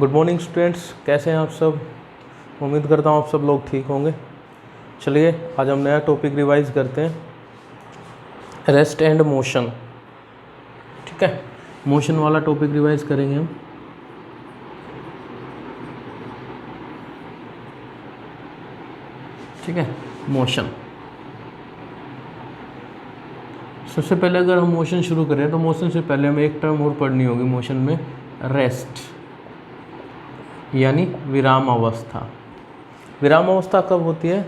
Good morning students, कैसे हैं आप सब। उम्मीद करता हूँ आप सब लोग ठीक होंगे। चलिए आज हम नया टॉपिक रिवाइज करते हैं, रेस्ट एंड मोशन। ठीक है, मोशन वाला टॉपिक रिवाइज करेंगे हम। ठीक है, मोशन। सबसे पहले अगर हम मोशन शुरू करें तो मोशन से पहले हमें एक टर्म और पढ़नी होगी मोशन में, रेस्ट यानी विराम अवस्था। विराम अवस्था कब होती है?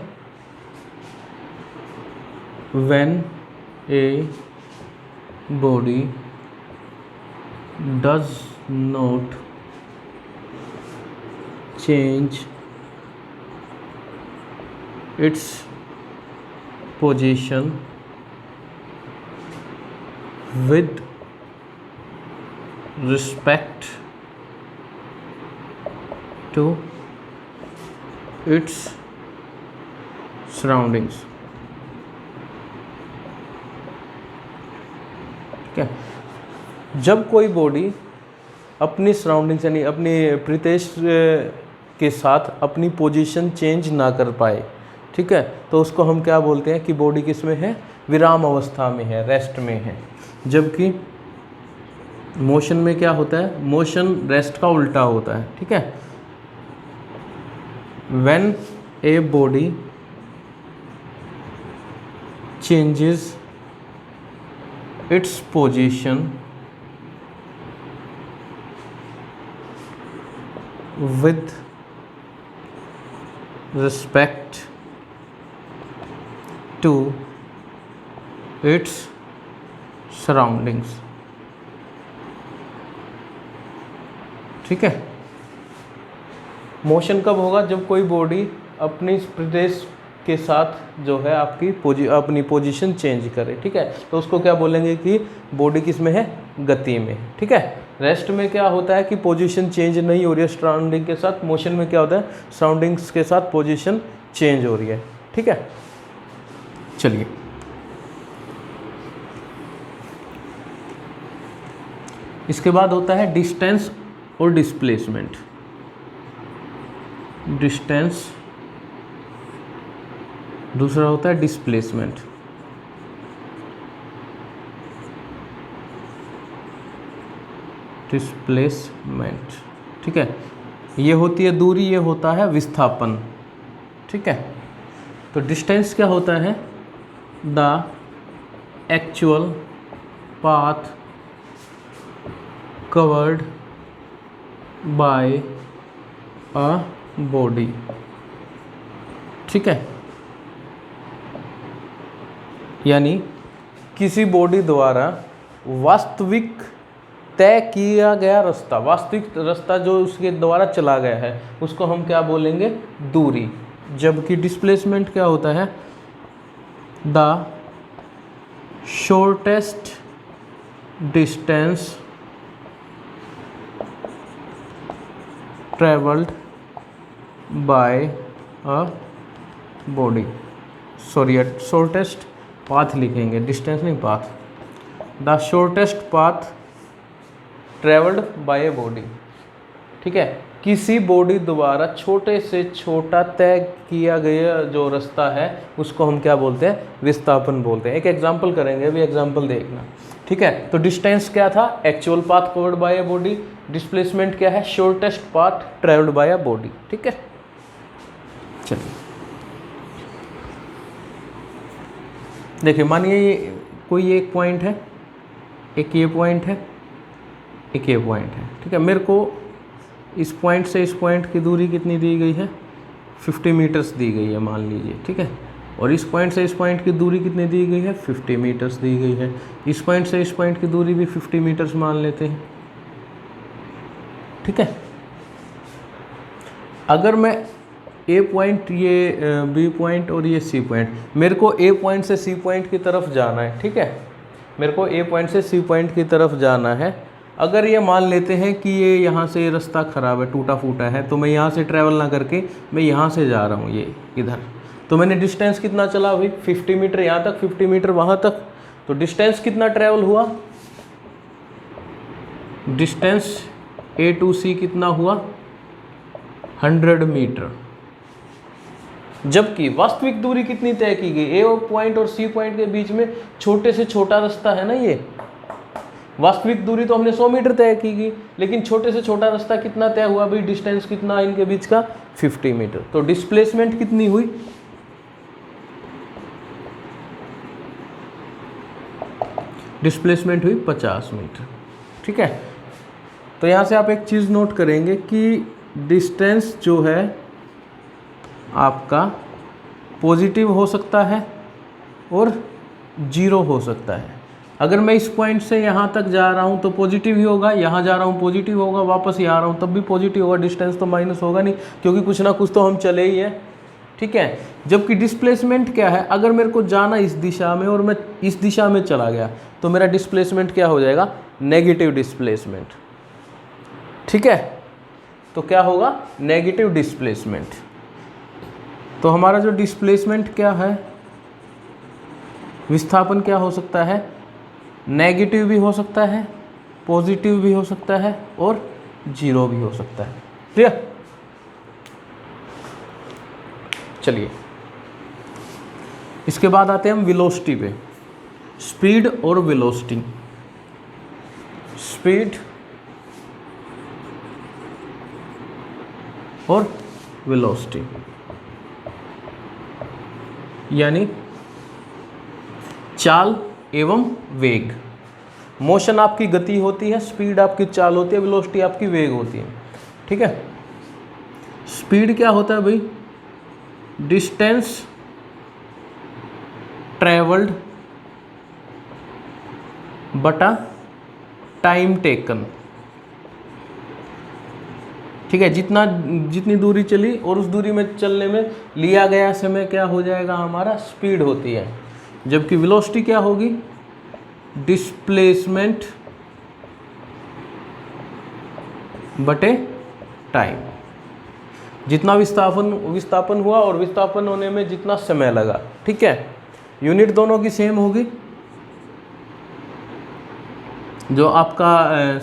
When a body does not change its position with respect to its surroundings। ठीक है, जब कोई बॉडी अपनी सराउंडिंग्स यानी अपनी परिवेश के साथ अपनी पोजीशन चेंज ना कर पाए, ठीक है, तो उसको हम क्या बोलते हैं कि बॉडी किस में है? विराम अवस्था में है, रेस्ट में है। जबकि मोशन में क्या होता है? मोशन रेस्ट का उल्टा होता है। ठीक है, when a body changes its position with respect to its surroundings। ठीक है, मोशन कब होगा? जब कोई बॉडी अपनी प्रदेश के साथ जो है अपनी पोजीशन चेंज करे। ठीक है, तो उसको क्या बोलेंगे कि बॉडी किस में है? गति में। ठीक है, रेस्ट में क्या होता है कि पोजीशन चेंज नहीं हो रही है सराउंडिंग के साथ। मोशन में क्या होता है? सराउंडिंग्स के साथ पोजीशन चेंज हो रही है। ठीक है, चलिए इसके बाद होता है डिस्टेंस और डिस्प्लेसमेंट। डिस्टेंस, दूसरा होता है डिस्प्लेसमेंट। डिस्प्लेसमेंट, ठीक है, ये होती है दूरी, ये होता है विस्थापन। ठीक है, तो डिस्टेंस क्या होता है? The actual path covered by a body. ठीक है, यानी किसी बॉडी द्वारा वास्तविक तय किया गया रास्ता, वास्तविक रास्ता जो उसके द्वारा चला गया है, उसको हम क्या बोलेंगे? दूरी। जबकि डिस्प्लेसमेंट क्या होता है? The shortest distance travelled by a body. Sorry, shortest path लिखेंगे, डिस्टेंस नहीं, path. The shortest path travelled by a body. ठीक है, किसी बॉडी द्वारा छोटे से छोटा तय किया गया जो रास्ता है उसको हम क्या बोलते हैं? विस्थापन बोलते हैं। एक एग्जांपल करेंगे, अभी एग्जांपल देखना। ठीक है, तो डिस्टेंस क्या था? Actual path covered by a body. Displacement क्या है? Shortest path travelled by a body. ठीक है, चलिए देखिए, मानिए कोई एक पॉइंट है, एक ये पॉइंट है, एक ये पॉइंट है। ठीक है, मेरे को इस पॉइंट से इस पॉइंट की दूरी कितनी दी गई है? 50 मीटर्स दी गई है मान लीजिए। ठीक है, और इस पॉइंट से इस पॉइंट की दूरी कितनी दी गई है? 50 मीटर्स दी गई है। इस पॉइंट से इस पॉइंट की दूरी भी 50 मीटर्स मान लेते हैं। ठीक है, अगर मैं ए पॉइंट, ये बी पॉइंट और ये सी पॉइंट, मेरे को ए पॉइंट से सी पॉइंट की तरफ जाना है। ठीक है, मेरे को ए पॉइंट से सी पॉइंट की तरफ जाना है। अगर ये मान लेते हैं कि ये यहाँ से रास्ता ख़राब है, टूटा फूटा है, तो मैं यहाँ से ट्रैवल ना करके मैं यहाँ से जा रहा हूँ, ये इधर, तो मैंने डिस्टेंस कितना चला भाई? 50 मीटर यहाँ तक, 50 मीटर वहाँ तक। तो डिस्टेंस कितना ट्रैवल हुआ? डिस्टेंस A to C कितना हुआ? 100 मीटर। जबकि वास्तविक दूरी कितनी तय की गई, ए पॉइंट और सी पॉइंट के बीच में छोटे से छोटा रास्ता है ना ये, वास्तविक दूरी तो हमने 100 मीटर तय की गई, लेकिन छोटे से छोटा रास्ता कितना तय हुआ भाई, डिस्टेंस कितना इनके बीच का 50 मीटर। तो डिस्प्लेसमेंट कितनी हुई, डिस्प्लेसमेंट हुई 50 मीटर। ठीक है, तो यहाँ से आप एक चीज़ नोट करेंगे कि डिस्टेंस जो है आपका पॉजिटिव हो सकता है और जीरो हो सकता है। अगर मैं इस पॉइंट से यहाँ तक जा रहा हूँ तो पॉजिटिव ही होगा, यहाँ जा रहा हूँ पॉजिटिव होगा, वापस यहाँ आ रहा हूँ तब भी पॉजिटिव होगा, डिस्टेंस तो माइनस होगा नहीं, क्योंकि कुछ ना कुछ तो हम चले ही हैं। ठीक है, जबकि डिस्प्लेसमेंट क्या है, अगर मेरे को जाना इस दिशा में और मैं इस दिशा में चला गया तो मेरा डिस्प्लेसमेंट क्या हो जाएगा, नेगेटिव डिस्प्लेसमेंट। ठीक है, तो क्या होगा, नेगेटिव डिस्प्लेसमेंट। तो हमारा जो डिस्प्लेसमेंट क्या है, विस्थापन क्या हो सकता है, नेगेटिव भी हो सकता है, पॉजिटिव भी हो सकता है और जीरो भी हो सकता है। क्लियर। चलिए इसके बाद आते हैं हम वेलोसिटी पे, स्पीड और वेलोसिटी। स्पीड और वेलोसिटी यानी चाल एवं वेग। मोशन आपकी गति होती है, स्पीड आपकी चाल होती है, वेलोसिटी आपकी वेग होती है। ठीक है, स्पीड क्या होता है भाई, डिस्टेंस ट्रेवल्ड बटा टाइम टेकन। ठीक है, जितनी दूरी चली और उस दूरी में चलने में लिया गया समय क्या हो जाएगा, हमारा स्पीड होती है। जबकि वेलोसिटी क्या होगी, डिस्प्लेसमेंट बटे टाइम। जितना विस्थापन हुआ और विस्थापन होने में जितना समय लगा। ठीक है, यूनिट दोनों की सेम होगी। जो आपका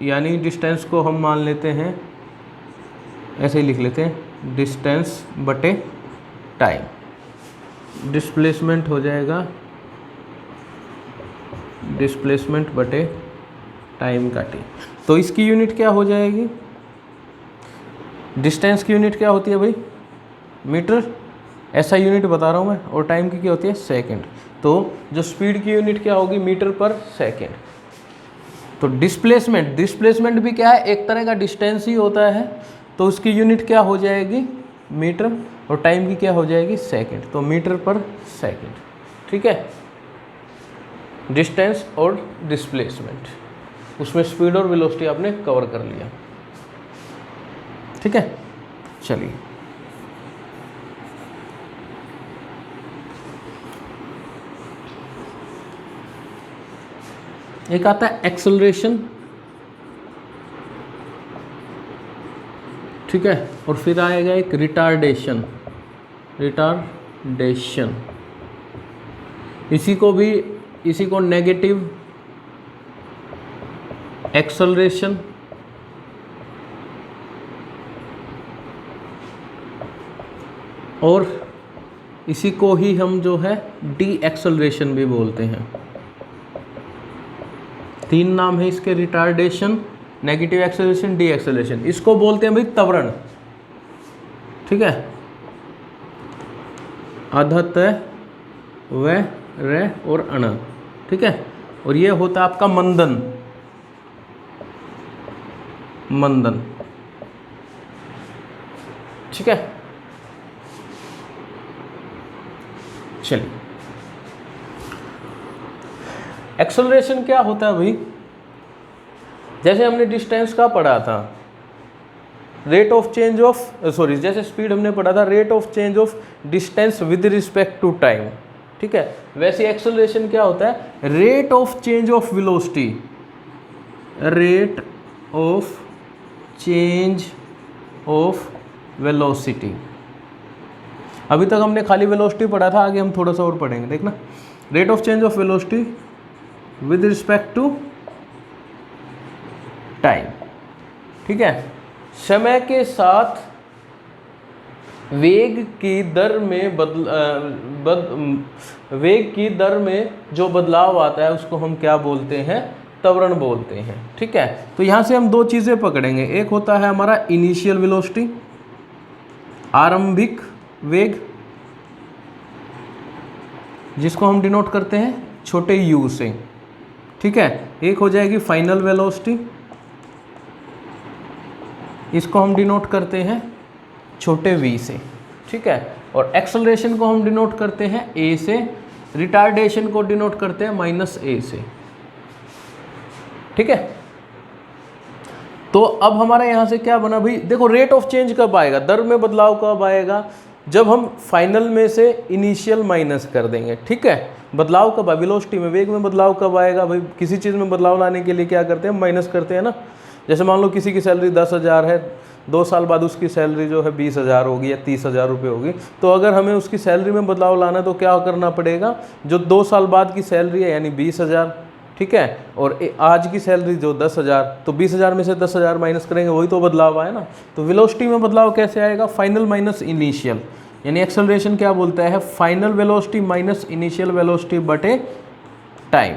यानी डिस्टेंस को हम मान लेते हैं, ऐसे ही लिख लेते हैं, डिस्टेंस बटे टाइम। डिस्प्लेसमेंट हो जाएगा डिस्प्लेसमेंट बटे टाइम का टी। तो इसकी यूनिट क्या हो जाएगी, डिस्टेंस की यूनिट क्या होती है भाई, मीटर, ऐसा यूनिट बता रहा हूँ मैं, और टाइम की क्या होती है, सेकंड। तो जो स्पीड की यूनिट क्या होगी, मीटर पर सेकंड। तो डिस्प्लेसमेंट भी क्या है, एक तरह का डिस्टेंस ही होता है, तो उसकी यूनिट क्या हो जाएगी, मीटर, और टाइम की क्या हो जाएगी, सेकंड। तो मीटर पर सेकंड। ठीक है, डिस्टेंस और डिस्प्लेसमेंट, उसमें स्पीड और वेलोसिटी आपने कवर कर लिया। ठीक है, चलिए एक आता है एक्सेलरेशन। ठीक है, और फिर आएगा एक रिटार्डेशन। इसी को नेगेटिव एक्सेलरेशन, और इसी को ही हम जो है डी एक्सेलरेशन भी बोलते हैं। तीन नाम है इसके, retardation, negative acceleration, D acceleration. इसको बोलते हैं भाई त्वरण। ठीक है, अधतः व र और अण। ठीक है, और ये होता है आपका मंदन। ठीक है, चलिए एक्सेलरेशन क्या होता है भाई, जैसे हमने डिस्टेंस का पढ़ा था, रेट ऑफ चेंज ऑफ जैसे स्पीड हमने पढ़ा था, rate of change of distance with respect to time. ठीक है, वैसे एक्सेलरेशन क्या होता है, rate of change of velocity, rate of change of velocity. अभी तक हमने खाली वेलोसिटी पढ़ा था, आगे हम थोड़ा सा और पढ़ेंगे, देखना। Rate of change of velocity with respect to time. ठीक है, समय के साथ वेग की दर में वेग की दर में जो बदलाव आता है उसको हम क्या बोलते हैं, त्वरण बोलते हैं। ठीक है, तो यहाँ से हम दो चीज़ें पकड़ेंगे, एक होता है हमारा इनिशियल वेलोसिटी, आरंभिक वेग, जिसको हम डिनोट करते हैं छोटे u से। ठीक है, एक हो जाएगी फाइनल वेलोसिटी, इसको हम डिनोट करते हैं छोटे v से। ठीक है, और एक्सेलरेशन को हम डिनोट करते हैं a से, रिटार्डेशन को डिनोट करते हैं -a से। ठीक है, तो अब हमारा यहाँ से क्या बना भाई, देखो रेट ऑफ चेंज कब आएगा, दर में बदलाव कब आएगा, जब हम फाइनल में से इनिशियल माइनस कर देंगे। ठीक है, बदलाव कब आएगा, वेलोसिटी में, वेग में बदलाव कब आएगा भाई, किसी चीज़ में बदलाव लाने के लिए क्या करते हैं, माइनस करते हैं ना। जैसे मान लो किसी की सैलरी 10,000 है, 2 साल बाद उसकी सैलरी जो है 20,000 होगी या 30,000 रुपये होगी, तो अगर हमें उसकी सैलरी में बदलाव लाना है तो क्या करना पड़ेगा, जो 2 साल बाद की सैलरी है यानी 20,000, ठीक है, और आज की सैलरी जो 10,000, तो 20,000 में से 10,000 माइनस करेंगे, वही तो बदलाव आया ना। तो वेलोसिटी में बदलाव कैसे आएगा, फाइनल माइनस इनिशियल, यानी एक्सेलरेशन क्या बोलता है, final velocity minus initial velocity बटे टाइम।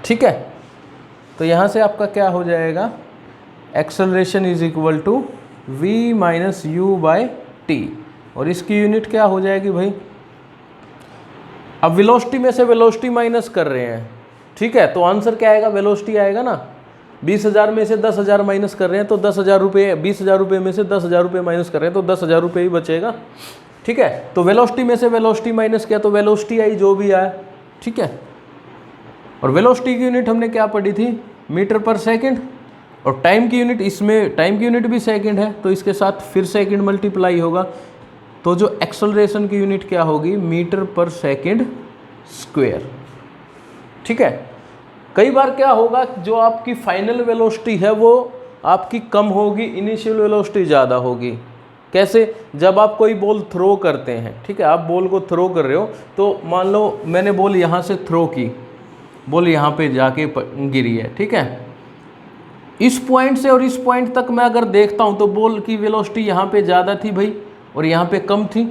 ठीक है, तो यहाँ से आपका क्या हो जाएगा, acceleration is equal to v minus you by T, और इसकी यूनिट क्या हो जाएगी भाई, अब वेलोसिटी में से वेलोसिटी माइनस कर रहे हैं। ठीक है, तो आंसर क्या आएगा, वेलोसिटी आएगा ना, 20,000 में से 10,000 माइनस कर रहे हैं तो 10,000 रुपये, 20,000 रुपये में से 10,000 रुपये माइनस कर रहे हैं तो 10,000 रुपये ही बचेगा। ठीक है, तो वेलोसिटी में से वेलोसिटी माइनस किया तो वेलोसिटी आई जो भी आया। ठीक है, और वेलोसिटी की यूनिट हमने क्या पढ़ी थी, मीटर पर सेकंड, और टाइम की यूनिट, इसमें टाइम की यूनिट भी सेकंड है तो इसके साथ फिर सेकंड मल्टीप्लाई होगा, तो जो एक्सेलरेशन की यूनिट क्या होगी, मीटर पर सेकंड स्क्वायर। ठीक है, कई बार क्या होगा, जो आपकी फाइनल वेलोसिटी है वो आपकी कम होगी, इनिशियल वेलोसिटी ज़्यादा होगी। कैसे, जब आप कोई बॉल थ्रो करते हैं, ठीक है, आप बॉल को थ्रो कर रहे हो, तो मान लो मैंने बॉल यहाँ से थ्रो की, बॉल यहाँ पे जाके गिरी है। ठीक है, इस पॉइंट से और इस पॉइंट तक मैं अगर देखता हूँ तो बॉल की वेलोसिटी यहाँ पे ज़्यादा थी भाई और यहाँ पे कम थी,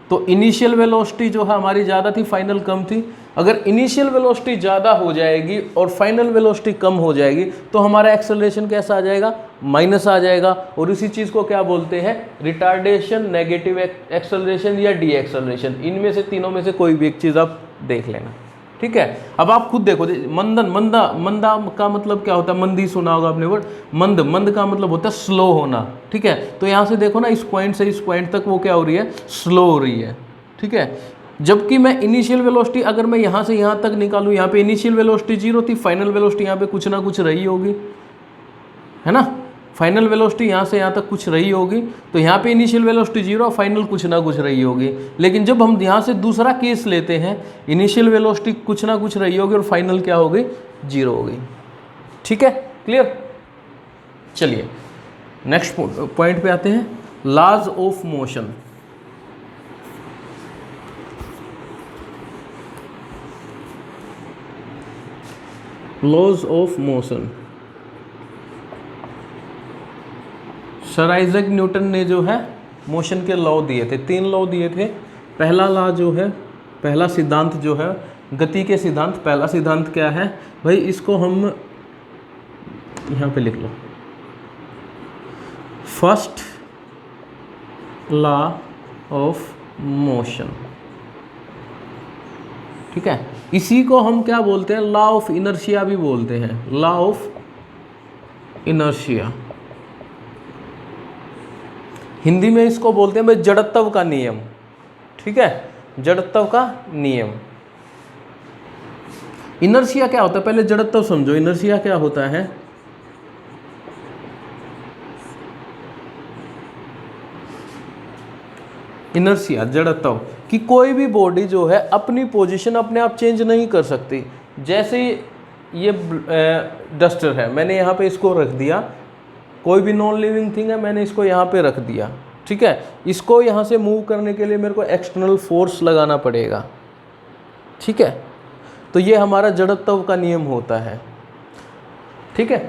तो इनिशियल वेलोसिटी जो है हमारी ज़्यादा थी, फाइनल कम थी। अगर इनिशियल वेलोसिटी ज़्यादा हो जाएगी और फाइनल वेलोसिटी कम हो जाएगी तो हमारा एक्सेलरेशन कैसा आ जाएगा, माइनस आ जाएगा, और इसी चीज़ को क्या बोलते हैं, रिटार्डेशन, नेगेटिव एक्सेलरेशन या डी एक्सेलरेशन। इनमें से तीनों में से कोई भी एक चीज़ आप देख लेना। ठीक है, अब आप खुद देखो, मंदन, मंदा का मतलब क्या होता है, मंदी सुना होगा आपने वर्ड, मंद का मतलब होता है स्लो होना। ठीक है, तो यहाँ से देखो ना, इस पॉइंट से इस पॉइंट तक वो क्या हो रही है, स्लो हो रही है। ठीक है, जबकि मैं इनिशियल वेलोसिटी अगर मैं यहाँ से यहाँ तक निकालूँ, यहाँ पे इनिशियल वेलोसिटी 0 थी, फाइनल वेलोसिटी यहाँ पे कुछ ना कुछ रही होगी, है ना, फाइनल वेलोसिटी यहाँ से यहाँ तक कुछ रही होगी, तो यहाँ पे इनिशियल वेलोसिटी 0, फाइनल कुछ ना कुछ रही होगी। लेकिन जब हम यहाँ से दूसरा केस लेते हैं, इनिशियल वेलोसिटी कुछ ना कुछ रही होगी और फाइनल क्या हो गई, 0 हो गई। ठीक है, क्लियर। चलिए नेक्स्ट पॉइंट पे आते हैं, laws of motion. Laws of motion, sir Isaac Newton ने जो है मोशन के लॉ दिए थे, 3 लॉ दिए थे। पहला लॉ जो है, पहला सिद्धांत जो है गति के सिद्धांत, पहला सिद्धांत क्या है भाई, इसको हम यहाँ पे लिख लो, फर्स्ट लॉ ऑफ मोशन। ठीक है, इसी को हम क्या बोलते हैं, लॉ ऑफ इनर्शिया भी बोलते हैं, लॉ ऑफ इनर्शिया। हिंदी में इसको बोलते हैं भाई जड़त्व का नियम। ठीक है, जड़त्व का नियम। इनर्शिया क्या होता है, पहले जड़त्व समझो, इनर्शिया क्या होता है, इनर्शिया जड़त्व कि कोई भी बॉडी जो है अपनी पोजीशन अपने आप चेंज नहीं कर सकती। जैसे ये डस्टर है, मैंने यहाँ पे इसको रख दिया, कोई भी नॉन लिविंग थिंग है, मैंने इसको यहाँ पे रख दिया। ठीक है, इसको यहाँ से मूव करने के लिए मेरे को एक्सटर्नल फोर्स लगाना पड़ेगा। ठीक है, तो ये हमारा जड़त्व का नियम होता है। ठीक है,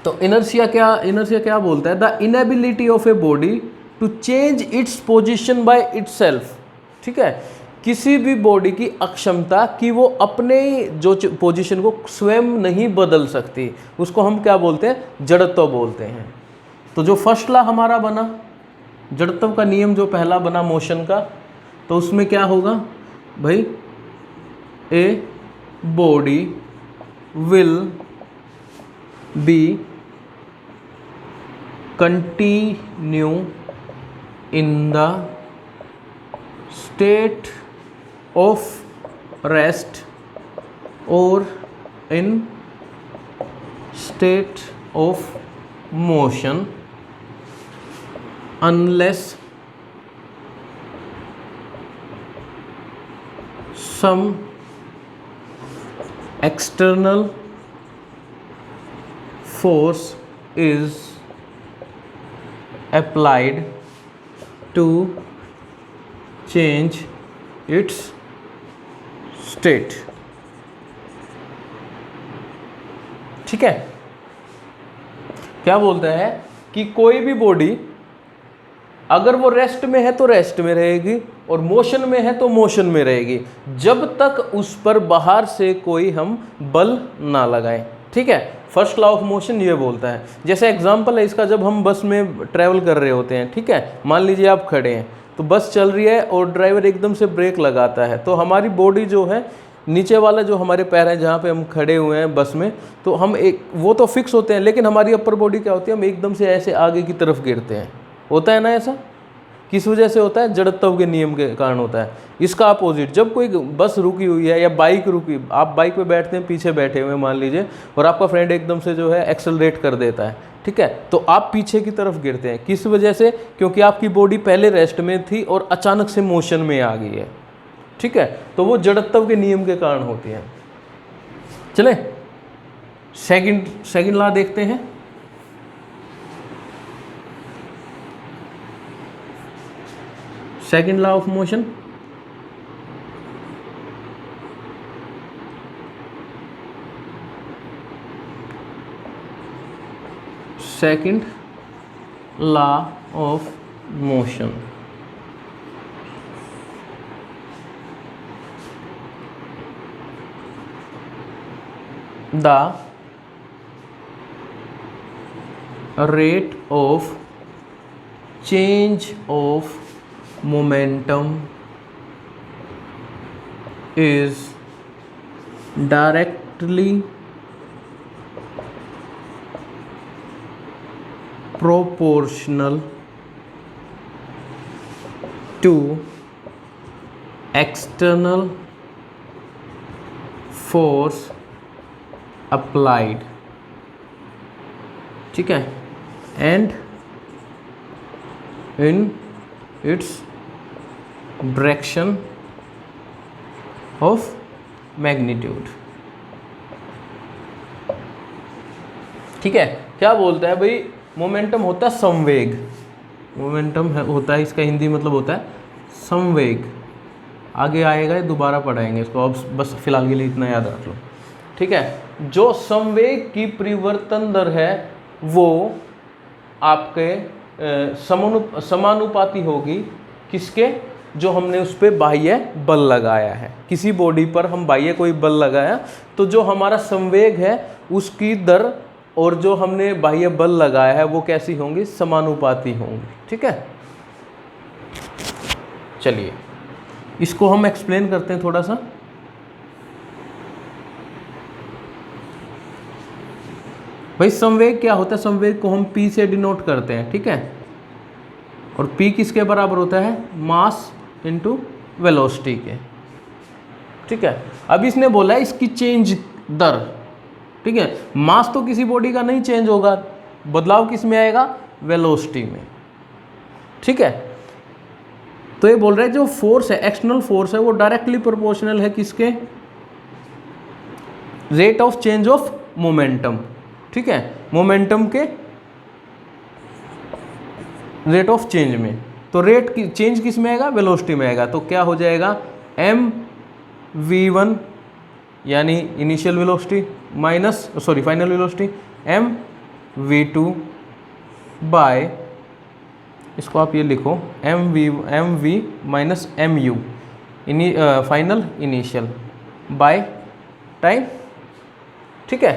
तो इनर्शिया क्या बोलता है, the inability of a body to change its position by itself. ठीक है, किसी भी बॉडी की अक्षमता कि वो अपने जो पोजीशन को स्वयं नहीं बदल सकती, उसको हम क्या बोलते हैं, जड़त्व बोलते हैं। तो जो फर्स्ट लॉ हमारा बना, जड़त्व का नियम जो पहला बना मोशन का, तो उसमें क्या होगा भाई, a body will be continue in the state of rest or in state of motion unless some external force is applied to change its state. ठीक है, क्या बोलता है कि कोई भी बॉडी अगर वो रेस्ट में है तो रेस्ट में रहेगी और मोशन में है तो मोशन में रहेगी, जब तक उस पर बाहर से कोई हम बल ना लगाएं। ठीक है, फर्स्ट लॉ ऑफ मोशन ये बोलता है। जैसे एग्जांपल है इसका, जब हम बस में ट्रैवल कर रहे होते हैं, ठीक है, मान लीजिए आप खड़े हैं, तो बस चल रही है और ड्राइवर एकदम से ब्रेक लगाता है, तो हमारी बॉडी जो है, नीचे वाला जो हमारे पैर हैं जहाँ पे हम खड़े हुए हैं बस में, तो हम एक वो तो फिक्स होते हैं, लेकिन हमारी अपर बॉडी क्या होती है, हम एकदम से ऐसे आगे की तरफ गिरते हैं। होता है ना ऐसा, किस वजह से होता है, जड़त्व के नियम के कारण होता है। इसका अपोजिट, जब कोई बस रुकी हुई है या बाइक रुकी, आप बाइक पे बैठते हैं, पीछे बैठे हुए हैं मान लीजिए, और आपका फ्रेंड एकदम से जो है एक्सेलरेट कर देता है, ठीक है, तो आप पीछे की तरफ गिरते हैं। किस वजह से, क्योंकि आपकी बॉडी पहले रेस्ट में थी और अचानक से मोशन में आ गई है। ठीक है, तो वो जड़त्व के नियम के कारण होती है। चले सेकंड लॉ देखते हैं। Second law of motion, second law of motion, the rate of change of momentum is directly proportional to external force applied। ठीक है, and in its direction of magnitude। ठीक है, क्या बोलता है भाई, मोमेंटम होता है संवेग, मोमेंटम होता है, इसका हिंदी मतलब होता है संवेग। आगे आएगा, दोबारा पढ़ाएंगे इसको, अब बस फिलहाल के लिए इतना याद रख लो। ठीक है, जो संवेग की परिवर्तन दर है वो आपके समानुपाती होगी किसके, जो हमने उस पर बाह्य बल लगाया है। किसी बॉडी पर हम बाह्य कोई बल लगाया तो जो हमारा संवेग है उसकी दर और जो हमने बाह्य बल लगाया है वो कैसी होंगी, समानुपाती होंगी। ठीक है, चलिए इसको हम एक्सप्लेन करते हैं थोड़ा सा। भाई संवेग क्या होता है, संवेग को हम P से डिनोट करते हैं। ठीक है, और P किसके बराबर होता है, मास इनटू वेलोसिटी के। ठीक है, अब इसने बोला है इसकी चेंज दर। ठीक है, मास तो किसी बॉडी का नहीं चेंज होगा, बदलाव किस में आएगा, वेलोसिटी में। ठीक है, तो ये बोल रहा है जो फोर्स है, एक्सटर्नल फोर्स है, वो डायरेक्टली प्रोपोर्शनल है किसके, rate of change of momentum. ठीक है, मोमेंटम के रेट ऑफ चेंज में, तो रेट की चेंज किस में आएगा, वेलोसिटी में आएगा। तो क्या हो जाएगा, mv1 यानी initial velocity minus final velocity mv2 by इसको आप ये लिखो M V minus M U final initial by time, ठीक है।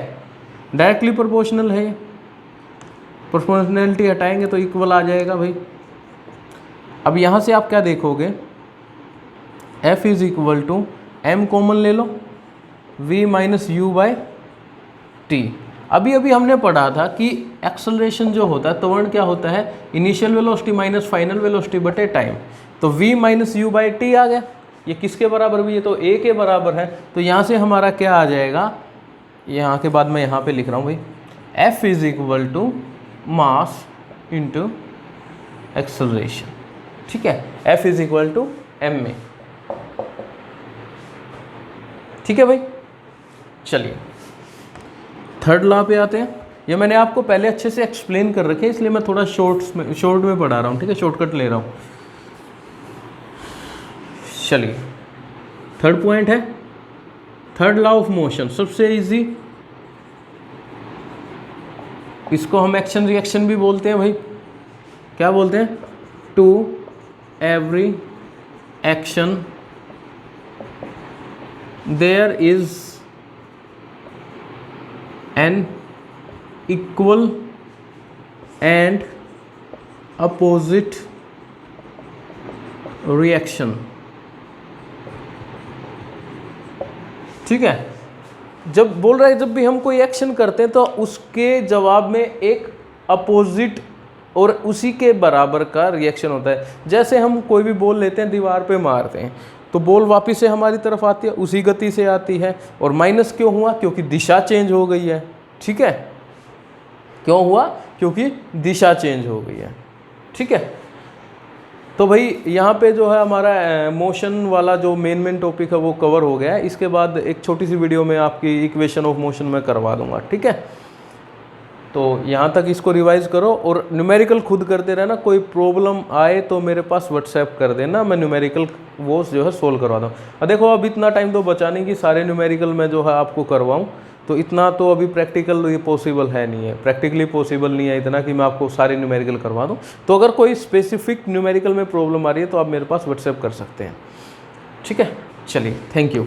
डायरेक्टली प्रोपोर्शनल है, प्रोपोर्शनैलिटी हटाएंगे तो इक्वल आ जाएगा भाई। अब यहाँ से आप क्या देखोगे, F is equal to M common ले लो v minus U by T. अभी अभी हमने पढ़ा था कि एक्सेलरेशन जो होता है त्वरण क्या होता है, initial velocity minus final velocity बटे टाइम। तो v minus you by t आ गया, ये किसके बराबर भी, ये तो a के बराबर है। तो यहाँ से हमारा क्या आ जाएगा, यहाँ के बाद मैं यहाँ पे लिख रहा हूँ भाई, F is equal to mass into acceleration, ठीक है। F is equal to M में, ठीक है भाई। चलिए थर्ड लॉ पे आते हैं। ये मैंने आपको पहले अच्छे से एक्सप्लेन कर रखे हैं, इसलिए मैं थोड़ा शॉर्ट में पढ़ा रहा हूँ, ठीक है, शॉर्टकट ले रहा हूँ। चलिए थर्ड पॉइंट है थर्ड लॉ ऑफ मोशन, सबसे इजी, इसको हम एक्शन रिएक्शन भी बोलते हैं भाई। क्या बोलते हैं, to every action there is an equal and opposite reaction, ठीक है। जब बोल रहा है जब भी हम कोई एक्शन करते हैं तो उसके जवाब में एक अपोजिट और उसी के बराबर का रिएक्शन होता है। जैसे हम कोई भी बॉल लेते हैं, दीवार पे मारते हैं तो बॉल वापस से हमारी तरफ आती है, उसी गति से आती है। और माइनस क्यों हुआ, क्योंकि दिशा चेंज हो गई है, ठीक है। क्यों हुआ, क्योंकि दिशा चेंज हो गई है, ठीक है। तो भाई यहाँ पे जो है हमारा मोशन वाला जो मेन टॉपिक है वो कवर हो गया है। इसके बाद एक छोटी सी वीडियो में आपकी इक्वेशन ऑफ मोशन में करवा दूंगा, ठीक है। तो यहाँ तक इसको रिवाइज करो और न्यूमेरिकल खुद करते रहना। कोई प्रॉब्लम आए तो मेरे पास व्हाट्सएप कर देना, मैं न्यूमेरिकल वो जो है सोल्व करवा दूँ। और देखो अब इतना टाइम तो बचा नहीं कि सारे न्यूमेरिकल मैं जो है आपको करवाऊँ, तो इतना तो अभी प्रैक्टिकल ये पॉसिबल है नहीं है, प्रैक्टिकली पॉसिबल नहीं है इतना कि मैं आपको सारे न्यूमेरिकल करवा दूं। तो अगर कोई स्पेसिफिक न्यूमेरिकल में प्रॉब्लम आ रही है तो आप मेरे पास व्हाट्सएप कर सकते हैं, ठीक है। चलिए थैंक यू।